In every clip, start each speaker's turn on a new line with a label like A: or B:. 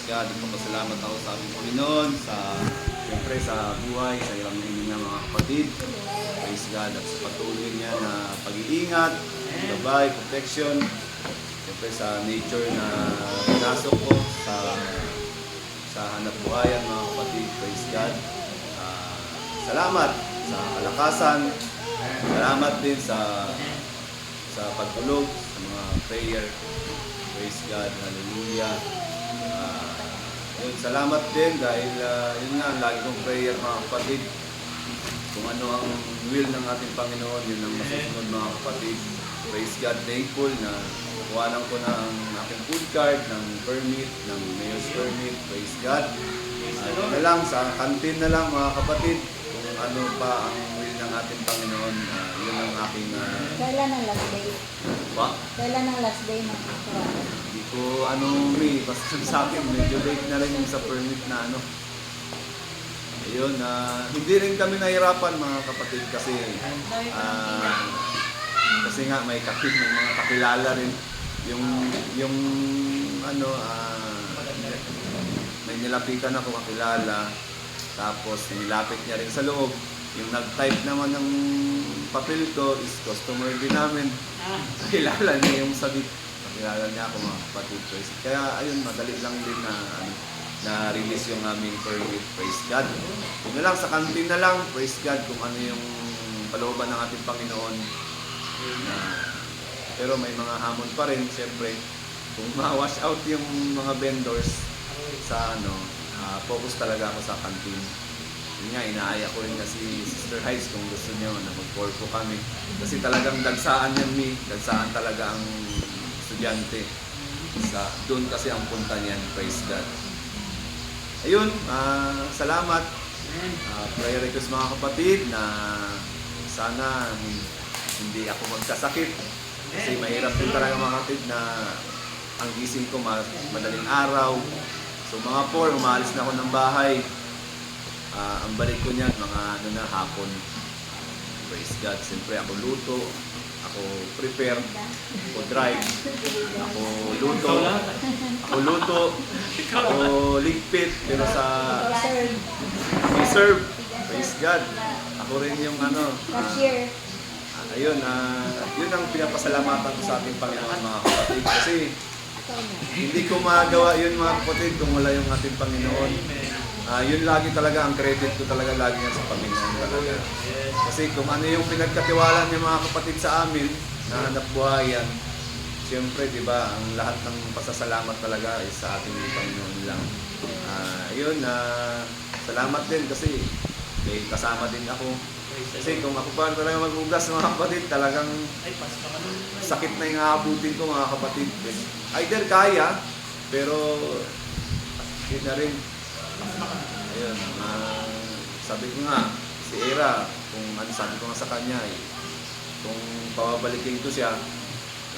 A: Praise God. Nagpapasalamat ako sa aming Panginoon, siyempre sa buhay, sa ilang niya mga kapatid. Praise God. At sa patuloy niya na pag-iingat, gabay, protection. Siyempre sa nature na pinasok ko sa hanap buhayan mga kapatid. Praise God. Salamat sa kalakasan. Salamat din sa pagtulog, sa mga prayer. Praise God, hallelujah. Salamat din dahil yun nga, lagi kong prayer mga kapatid. Kung ano ang will ng ating Panginoon, yun ang masusunod mga kapatid. Praise God, thankful na kuhanan ko na ang aking food card, ng permit, ng mayor's permit. Praise God. Yun na lang, sa kantin na lang mga kapatid, kung ano pa ang will ng ating Panginoon, yun ang aking...
B: Kailan ang last day?
A: Pa?
B: Kailan ang last day ng kukurado?
A: Hindi ko basta sa akin, medyo late na rin yung sa permit na Ayun, hindi rin kami nahirapan mga kapatid kasi nga may mga kakilala rin. Yung may nilapitan ako kakilala, tapos nilapit niya rin sa loob. Yung nag-type naman ng papel ko is customer din namin. Kakilala niya yung sabit. Kakilala niya ako mga kapatid. Kaya ayun, madali lang din na-release yung aming permit. Praise God. Kung na lang, sa kantin na lang, praise God, kung ano yung palooban ng ating Panginoon. Pero may mga hamon pa rin, siyempre. Kung ma-wash out yung mga vendors sa focus talaga ako sa kantin. Yun nga, inaaya ko rin kasi Sister Heights kung gusto niyo na mag-corpo kami. Kasi talagang dagsaan yan, dagsaan talaga ang estudyante. Doon kasi ang punta niyan, praise God. Ayun, salamat. Prayer request mga kapatid na sana hindi ako magkasakit. Kasi mahirap din talaga mga kapatid na ang gising ko madaling araw. So mga 4, umaalis na ako ng bahay. Ang balik ko niyan, mga hapon. Praise God. Siyempre ako luto, ako prepare, ako drive, ako luto, ako ligpit, pero sa serve. Praise God. Ako rin yung
B: Cashier.
A: Ayun, yun ang pinapasalamatan ko sa ating Panginoon mga kapatid. Kasi hindi ko magawa yun mga kapatid kung wala yung ating Panginoon. Yun lagi talaga, ang credit ko talaga lagi yan sa Panginoon talaga. Kasi kung ano yung pinagkatiwalaan niya mga kapatid sa amin, na hanap buhayan, siyempre, di ba, ang lahat ng pasasalamat talaga ay sa ating Panginoon lang. Yun, salamat din kasi may kasama din ako. Kasi kung ako pa talaga maghugas mga kapatid, talagang sakit na yung aabutin ko mga kapatid. Either kaya, pero yun na rin. Ayun, sabi ko nga, si Era, kung sabi ko nga sa kanya, kung pababalikin ko siya,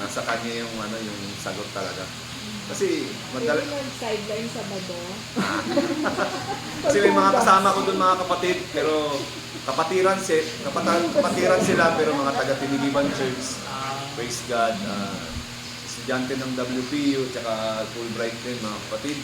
A: nasa kanya yung sagot talaga. Kasi madali.
B: Sideline sa bado.
A: Kasi may mga kasama ko doon mga kapatid, pero kapatiran sila, pero mga taga-Tinigiban Church. Praise God. Estudyante ng WPU, tsaka Fulbright din mga kapatid.